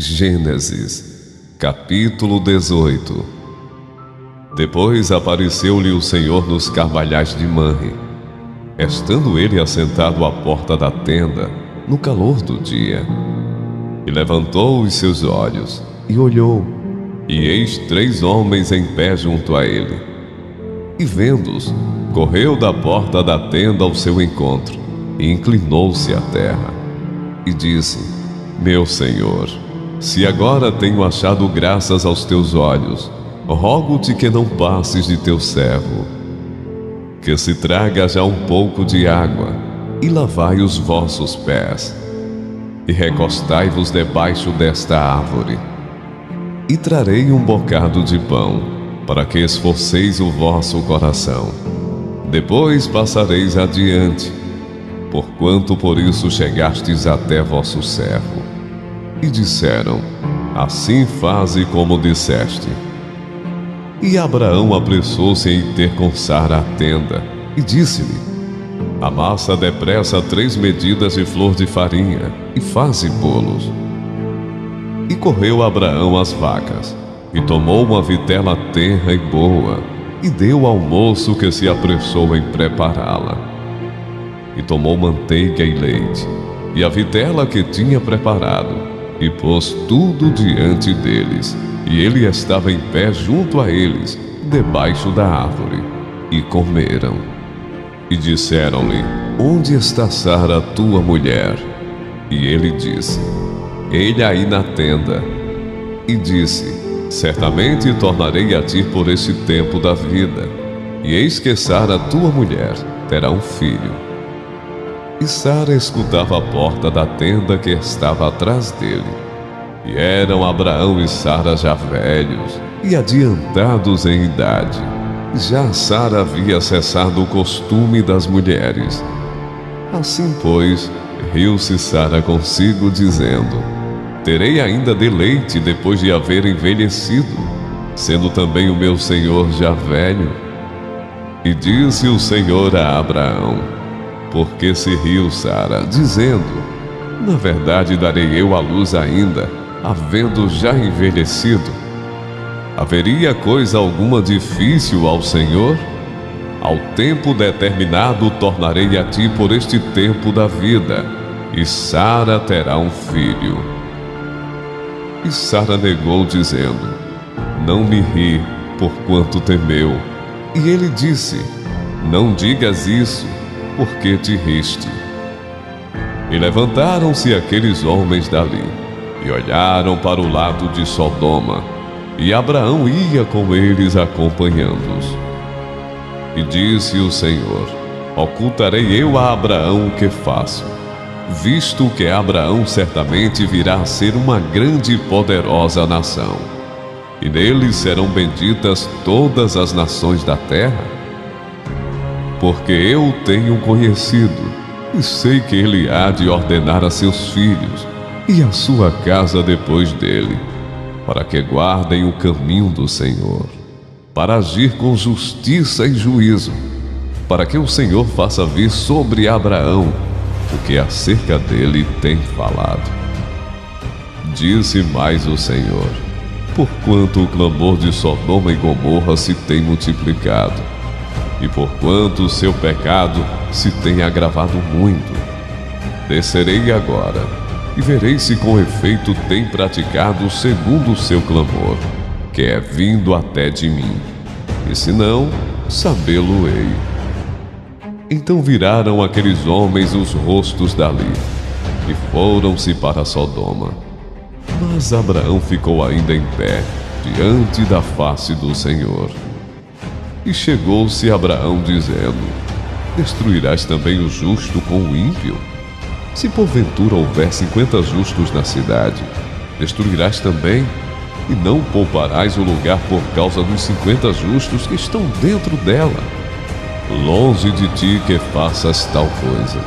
Gênesis, capítulo 18. Depois apareceu-lhe o Senhor nos carvalhais de Manre, estando ele assentado à porta da tenda, no calor do dia. E levantou os seus olhos, e olhou, e eis 3 homens em pé junto a ele. E vendo-os, correu da porta da tenda ao seu encontro, e inclinou-se à terra, e disse: Meu Senhor, se agora tenho achado graças aos teus olhos, rogo-te que não passes de teu servo, que se traga já um pouco de água, e lavai os vossos pés, e recostai-vos debaixo desta árvore, e trarei um bocado de pão, para que esforceis o vosso coração. Depois passareis adiante, porquanto por isso chegastes até vosso servo. E disseram: Assim faze como disseste. E Abraão apressou-se em interconçar a tenda, e disse-lhe: Amassa depressa 3 medidas de flor de farinha, e faze bolos. E correu Abraão às vacas, e tomou uma vitela tenra e boa, e deu ao moço que se apressou em prepará-la. E tomou manteiga e leite, e a vitela que tinha preparado, e pôs tudo diante deles, e ele estava em pé junto a eles, debaixo da árvore, e comeram. E disseram-lhe: Onde está Sara, tua mulher? E ele disse: Ele aí na tenda. E disse: Certamente tornarei a ti por esse tempo da vida, e eis que Sara, tua mulher, terá um filho. E Sara escutava a porta da tenda que estava atrás dele. E eram Abraão e Sara já velhos e adiantados em idade. Já Sara havia cessado o costume das mulheres. Assim, pois, riu-se Sara consigo, dizendo: Terei ainda deleite depois de haver envelhecido, sendo também o meu senhor já velho? E disse o Senhor a Abraão: Por que se riu Sara, dizendo: Na verdade darei eu à luz ainda, havendo já envelhecido? Haveria coisa alguma difícil ao Senhor? Ao tempo determinado tornarei a ti por este tempo da vida, e Sara terá um filho. E Sara negou, dizendo: Não me ri, porquanto temeu. E ele disse: Não digas isso, porque te riste. E levantaram-se aqueles homens dali, e olharam para o lado de Sodoma, e Abraão ia com eles acompanhando-os. E disse o Senhor: Ocultarei eu a Abraão o que faço, visto que Abraão certamente virá a ser uma grande e poderosa nação, e nele serão benditas todas as nações da terra? Porque eu o tenho conhecido, e sei que ele há de ordenar a seus filhos e a sua casa depois dele, para que guardem o caminho do Senhor, para agir com justiça e juízo, para que o Senhor faça vir sobre Abraão o que acerca dele tem falado. Disse mais o Senhor: Porquanto o clamor de Sodoma e Gomorra se tem multiplicado, e porquanto o seu pecado se tem agravado muito, descerei agora, e verei se com efeito tem praticado segundo o seu clamor, que é vindo até de mim, e se não, sabê-lo-ei. Então viraram aqueles homens os rostos dali, e foram-se para Sodoma. Mas Abraão ficou ainda em pé, diante da face do Senhor. E chegou-se Abraão, dizendo: Destruirás também o justo com o ímpio? Se porventura houver 50 justos na cidade, destruirás também, e não pouparás o lugar por causa dos 50 justos que estão dentro dela. Longe de ti que faças tal coisa,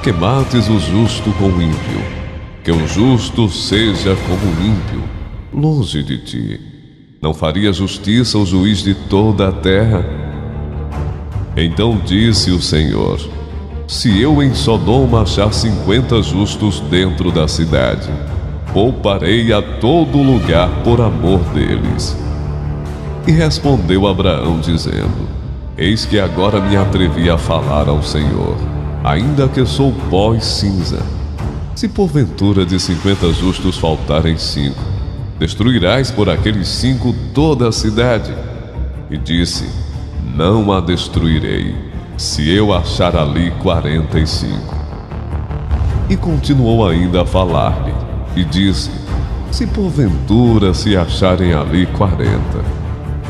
que mates o justo com o ímpio, que o justo seja como o ímpio, longe de ti. Não faria justiça o juiz de toda a terra? Então disse o Senhor: Se eu em Sodoma achar 50 justos dentro da cidade, pouparei a todo lugar por amor deles. E respondeu Abraão, dizendo: Eis que agora me atrevi a falar ao Senhor, ainda que sou pó e cinza. Se porventura de 50 justos faltarem 5, destruirás por aqueles 5 toda a cidade? E disse: Não a destruirei, se eu achar ali 45. E continuou ainda a falar-lhe, e disse: Se porventura se acharem ali 40.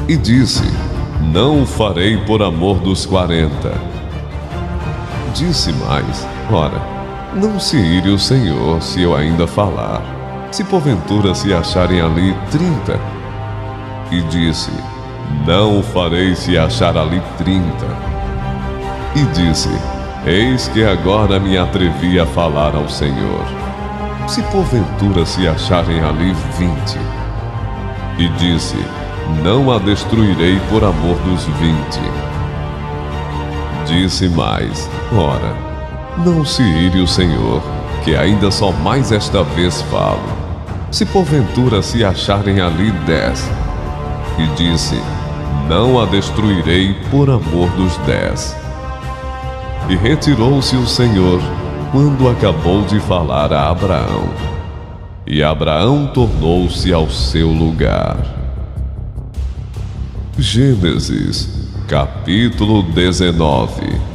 E disse: Não o farei por amor dos 40. Disse mais: Ora, não se ire o Senhor se eu ainda falar, se porventura se acharem ali 30. E disse: Não o farei se achar ali 30. E disse: Eis que agora me atrevi a falar ao Senhor, se porventura se acharem ali 20. E disse: Não a destruirei por amor dos 20. Disse mais: Ora, não se ire o Senhor, que ainda só mais esta vez falo, se porventura se acharem ali 10. E disse: Não a destruirei por amor dos 10. E retirou-se o Senhor quando acabou de falar a Abraão. E Abraão tornou-se ao seu lugar. Gênesis, capítulo 19.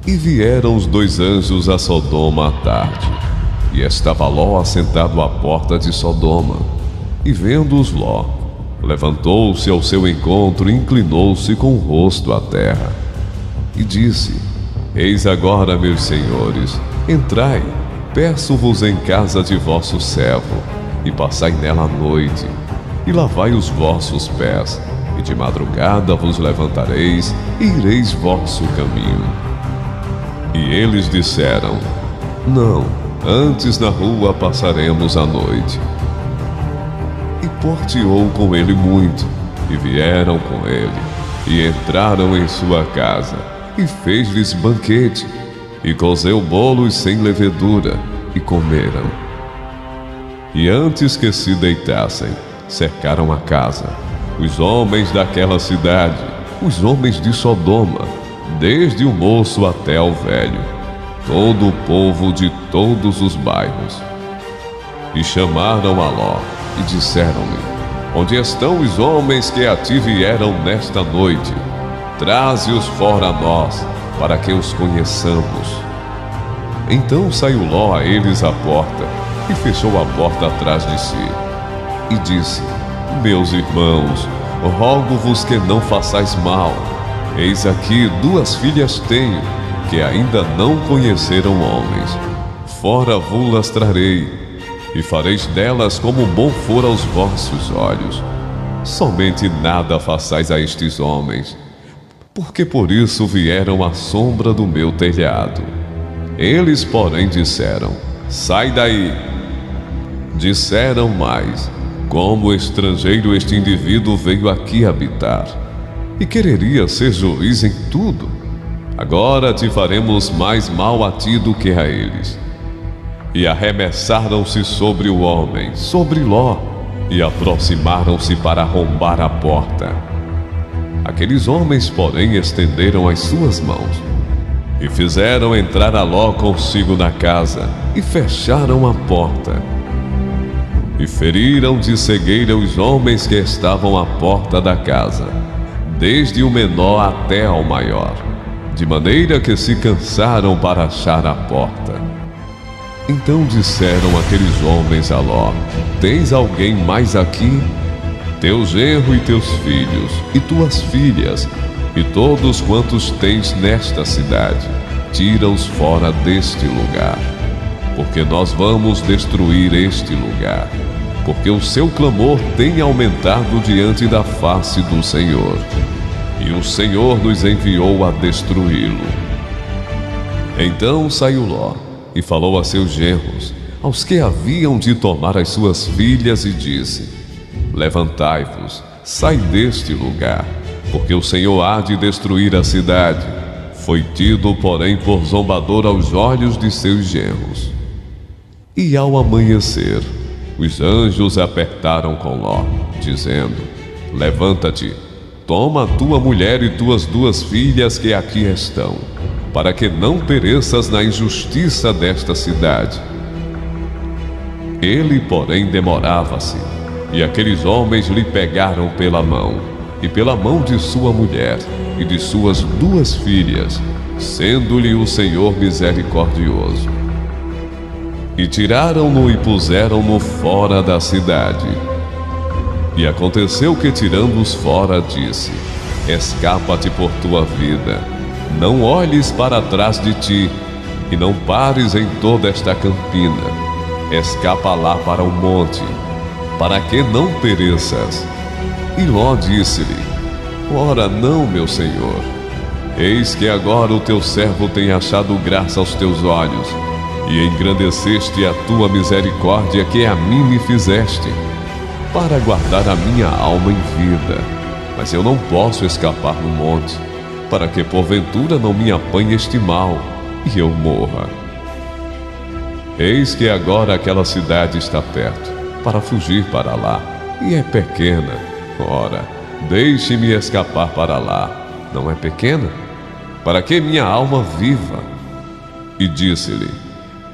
E vieram os 2 anjos a Sodoma à tarde, e estava Ló assentado à porta de Sodoma. E vendo-os Ló, levantou-se ao seu encontro e inclinou-se com o rosto à terra. E disse: Eis agora, meus senhores, entrai, peço-vos em casa de vosso servo, e passai nela a noite, e lavai os vossos pés, e de madrugada vos levantareis, e ireis vosso caminho. E eles disseram: Não, antes na rua passaremos a noite. E porteou com ele muito, e vieram com ele, e entraram em sua casa, e fez-lhes banquete, e cozeu bolos sem levedura, e comeram. E antes que se deitassem, cercaram a casa, os homens daquela cidade, os homens de Sodoma, desde o moço até o velho, todo o povo de todos os bairros. E chamaram a Ló, e disseram-lhe: Onde estão os homens que a ti vieram nesta noite? Traze-os fora a nós, para que os conheçamos. Então saiu Ló a eles à porta, e fechou a porta atrás de si. E disse: Meus irmãos, rogo-vos que não façais mal. Eis aqui 2 filhas tenho, que ainda não conheceram homens. Fora vou-las trarei, e fareis delas como bom for aos vossos olhos. Somente nada façais a estes homens, porque por isso vieram à sombra do meu telhado. Eles, porém, disseram: Sai daí. Disseram mais: Como estrangeiro este indivíduo veio aqui habitar, e quereria ser juiz em tudo. Agora te faremos mais mal a ti do que a eles. E arremessaram-se sobre o homem, sobre Ló, e aproximaram-se para arrombar a porta. Aqueles homens, porém, estenderam as suas mãos, e fizeram entrar a Ló consigo na casa, e fecharam a porta. E feriram de cegueira os homens que estavam à porta da casa, desde o menor até ao maior, de maneira que se cansaram para achar a porta. Então disseram aqueles homens a Ló: Tens alguém mais aqui? Teu genro e teus filhos, e tuas filhas, e todos quantos tens nesta cidade, tira-os fora deste lugar, porque nós vamos destruir este lugar, porque o seu clamor tem aumentado diante da face do Senhor, e o Senhor nos enviou a destruí-lo. Então saiu Ló, e falou a seus genros, aos que haviam de tomar as suas filhas, e disse: Levantai-vos, sai deste lugar, porque o Senhor há de destruir a cidade. Foi tido, porém, por zombador aos olhos de seus genros. E ao amanhecer, os anjos apertaram com Ló, dizendo: levanta-te, toma tua mulher e tuas 2 filhas que aqui estão, para que não pereças na injustiça desta cidade. Ele, porém, demorava-se, e aqueles homens lhe pegaram pela mão, e pela mão de sua mulher e de suas 2 filhas, sendo-lhe o Senhor misericordioso. E tiraram-no e puseram-no fora da cidade. E aconteceu que, tirando-os fora, disse: escapa-te por tua vida, não olhes para trás de ti, e não pares em toda esta campina. Escapa lá para o monte, para que não pereças. E Ló disse-lhe: ora não, meu senhor, eis que agora o teu servo tem achado graça aos teus olhos, e engrandeceste a tua misericórdia que a mim me fizeste, para guardar a minha alma em vida. Mas eu não posso escapar no monte, para que porventura não me apanhe este mal, e eu morra. Eis que agora aquela cidade está perto, para fugir para lá, e é pequena. Ora, deixe-me escapar para lá, não é pequena? Para que minha alma viva. E disse-lhe: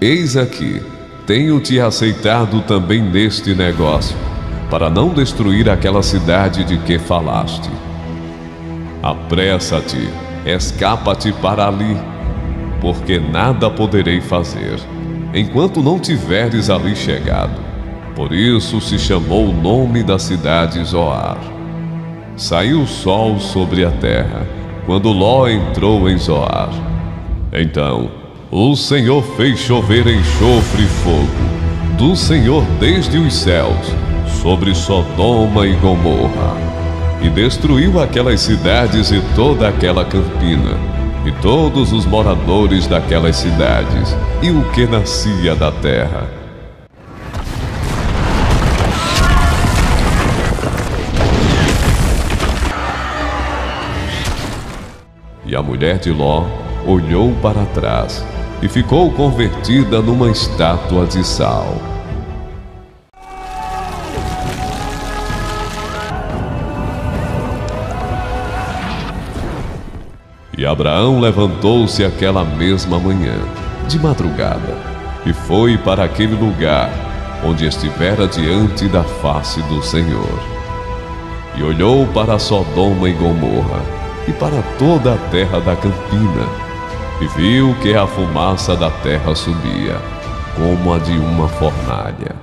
eis aqui, tenho-te aceitado também neste negócio, para não destruir aquela cidade de que falaste. Apressa-te, escapa-te para ali, porque nada poderei fazer, enquanto não tiveres ali chegado. Por isso se chamou o nome da cidade Zoar. Saiu o sol sobre a terra, quando Ló entrou em Zoar. Então o Senhor fez chover enxofre e fogo, do Senhor desde os céus, sobre Sodoma e Gomorra, e destruiu aquelas cidades e toda aquela campina, e todos os moradores daquelas cidades, e o que nascia da terra. E a mulher de Ló olhou para trás e ficou convertida numa estátua de sal. E Abraão levantou-se aquela mesma manhã, de madrugada, e foi para aquele lugar onde estivera diante da face do Senhor. E olhou para Sodoma e Gomorra, e para toda a terra da campina, e viu que a fumaça da terra subia, como a de uma fornalha.